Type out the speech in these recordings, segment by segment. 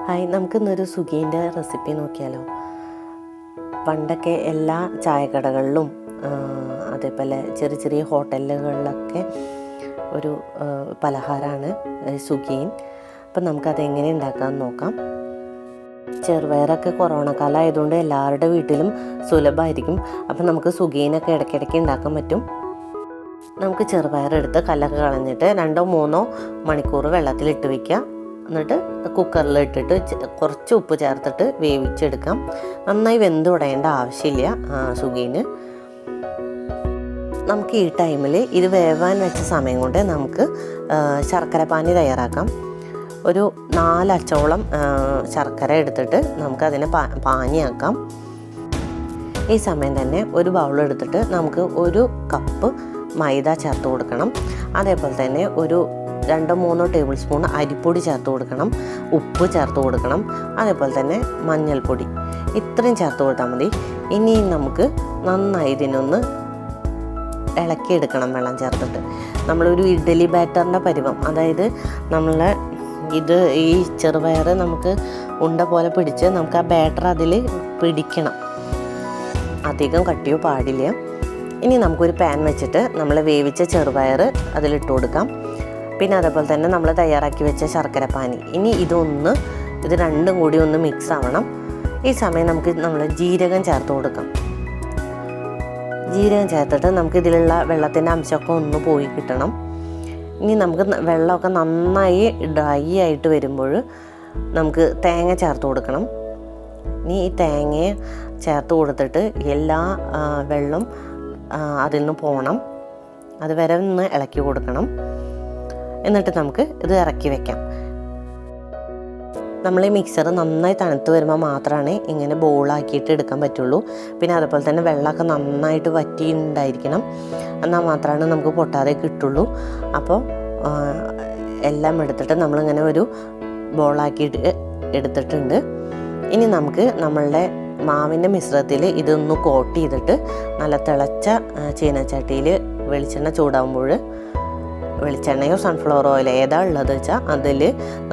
Hi, നമുക്കിന്നൊരു സുഖീൻ്റെ recipe നോക്കിയാലോ. പണ്ടൊക്കെ എല്ലാ ചായക്കടകളിലും അതേപോലെ ചെറിയ ചെറിയ ഹോട്ടലുകളിലൊക്കെ ഒരു പലഹാരമാണ് സുഖീൻ. അപ്പം നമുക്കതെങ്ങനെ ഉണ്ടാക്കാമെന്ന് നോക്കാം. ചെറുപയറൊക്കെ കൊറോണ കാലം ആയതുകൊണ്ട് എല്ലാവരുടെ വീട്ടിലും സുലഭമായിരിക്കും. അപ്പം നമുക്ക് സുഖീനൊക്കെ ഇടയ്ക്കിടയ്ക്ക് ഉണ്ടാക്കാൻ പറ്റും. നമുക്ക് ചെറുപയറെടുത്ത് കല്ലൊക്കെ കളഞ്ഞിട്ട് 2-3 മണിക്കൂർ വെള്ളത്തിലിട്ട് വയ്ക്കുക. എന്നിട്ട് കുക്കറിലിട്ടിട്ട് കുറച്ച് ഉപ്പ് ചേർത്തിട്ട് വേവിച്ചെടുക്കാം. നന്നായി വെന്ത് ഉടയേണ്ട ആവശ്യമില്ല സുഖീന്. നമുക്ക് ഈ ടൈമിൽ ഇത് വേവാൻ വെച്ച സമയം കൊണ്ട് നമുക്ക് ശർക്കര പാനി തയ്യാറാക്കാം. ഒരു 4 അച്ചോളം ശർക്കര എടുത്തിട്ട് നമുക്കതിനെ പാനിയാക്കാം. ഈ സമയം തന്നെ ഒരു ബൗൾ എടുത്തിട്ട് നമുക്ക് 1 കപ്പ് മൈദ ചേർത്ത് കൊടുക്കണം. അതേപോലെ തന്നെ ഒരു 2-3 ടേബിൾ സ്പൂൺ അരിപ്പൊടി ചേർത്ത് കൊടുക്കണം. ഉപ്പ് ചേർത്ത് കൊടുക്കണം. അതേപോലെ തന്നെ മഞ്ഞൾപ്പൊടി. ഇത്രയും ചേർത്ത് കൊടുത്താൽ മതി. ഇനി നമുക്ക് നന്നായി ഇതിനൊന്ന് ഇളക്കിയെടുക്കണം വെള്ളം ചേർത്തിട്ട്. നമ്മളൊരു ഇഡ്ഡലി ബാറ്ററിൻ്റെ പരുവം, അതായത് നമ്മളെ ഈ ചെറുപയർ നമുക്ക് ഉണ്ട പോലെ പിടിച്ച് നമുക്ക് ആ ബാറ്റർ അതിൽ പിടിക്കണം. അധികം കട്ടിയോ പാടില്ല. ഇനി നമുക്കൊരു പാൻ വെച്ചിട്ട് നമ്മൾ വേവിച്ച ചെറുപയർ അതിലിട്ട് കൊടുക്കാം. പിന്നെ അതേപോലെ തന്നെ നമ്മൾ തയ്യാറാക്കി വെച്ച ശർക്കര പാനി. ഇനി ഇത് രണ്ടും കൂടി ഒന്ന് മിക്സ് ആവണം. ഈ സമയം നമുക്ക് നമ്മൾ ജീരകം ചേർത്ത് കൊടുക്കാം. ജീരകം ചേർത്തിട്ട് നമുക്ക് ഇതിലുള്ള വെള്ളത്തിൻ്റെ അംശമൊക്കെ ഒന്ന് പോയി കിട്ടണം. ഇനി നമുക്ക് വെള്ളമൊക്കെ നന്നായി ഡ്രൈ ആയിട്ട് വരുമ്പോൾ നമുക്ക് തേങ്ങ ചേർത്ത് കൊടുക്കണം. ഇനി ഈ തേങ്ങ ചേർത്ത് കൊടുത്തിട്ട് എല്ലാ വെള്ളം അതിൽ നിന്ന് പോകണം. അതുവരെ ഒന്ന് ഇളക്കി കൊടുക്കണം. എന്നിട്ട് നമുക്ക് ഇത് ഇറക്കി വെക്കാം. നമ്മൾ ഈ മിക്സർ നന്നായി തണുത്ത് വരുമ്പോൾ മാത്രമാണ് ഇങ്ങനെ ബോളാക്കിയിട്ട് എടുക്കാൻ പറ്റുള്ളൂ. പിന്നെ അതുപോലെ തന്നെ വെള്ളമൊക്കെ നന്നായിട്ട് വറ്റിയിട്ടുണ്ടായിരിക്കണം. എന്നാൽ മാത്രമാണ് നമുക്ക് പൊട്ടാതെ കിട്ടുള്ളൂ. അപ്പോൾ എല്ലാം എടുത്തിട്ട് നമ്മളിങ്ങനെ ഒരു ബോളാക്കിയിട്ട് എടുത്തിട്ടുണ്ട്. ഇനി നമുക്ക് നമ്മളുടെ മാവിൻ്റെ മിശ്രിതത്തിൽ ഇതൊന്ന് കോട്ട് ചെയ്തിട്ട് നല്ല തിളച്ച ചീനച്ചട്ടിയിൽ വെളിച്ചെണ്ണ ചൂടാകുമ്പോൾ വെളിച്ചെണ്ണയോ സൺഫ്ലവർ ഓയിലോ ഏതാ ഉള്ളത് വെച്ചാൽ അതിൽ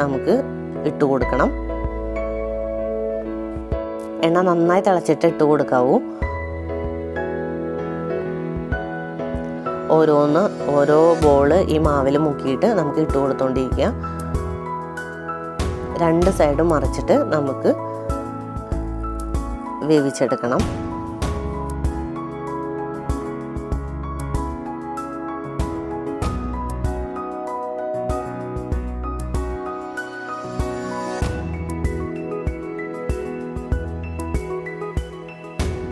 നമുക്ക് ഇട്ട് കൊടുക്കണം. എണ്ണ നന്നായി തിളച്ചിട്ട് ഇട്ട് കൊടുക്കാവൂ. ഓരോ ബോള് ഈ മാവിൽ മുക്കിയിട്ട് നമുക്ക് ഇട്ട് കൊടുത്തോണ്ടിരിക്കുക. 2 സൈഡും മറിച്ചിട്ട് നമുക്ക് വേവിച്ചെടുക്കണം.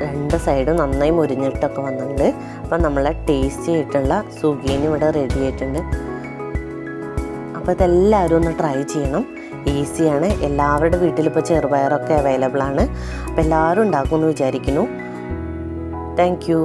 രണ്ട് സൈഡും നന്നായി മുരിഞ്ഞിട്ടൊക്കെ വന്നിട്ടുണ്ട്. അപ്പം നമ്മളെ ടേസ്റ്റി ആയിട്ടുള്ള സുഖീന് ഇവിടെ റെഡി ആയിട്ടുണ്ട്. അപ്പോൾ ഇതെല്ലാവരും ഒന്ന് ട്രൈ ചെയ്യണം. ഈസിയാണ്. എല്ലാവരുടെ വീട്ടിലിപ്പോൾ ചെറുപയറൊക്കെ അവൈലബിൾ ആണ്. അപ്പോൾ എല്ലാവരും ഉണ്ടാക്കുമെന്ന് വിചാരിക്കുന്നു. Thank you.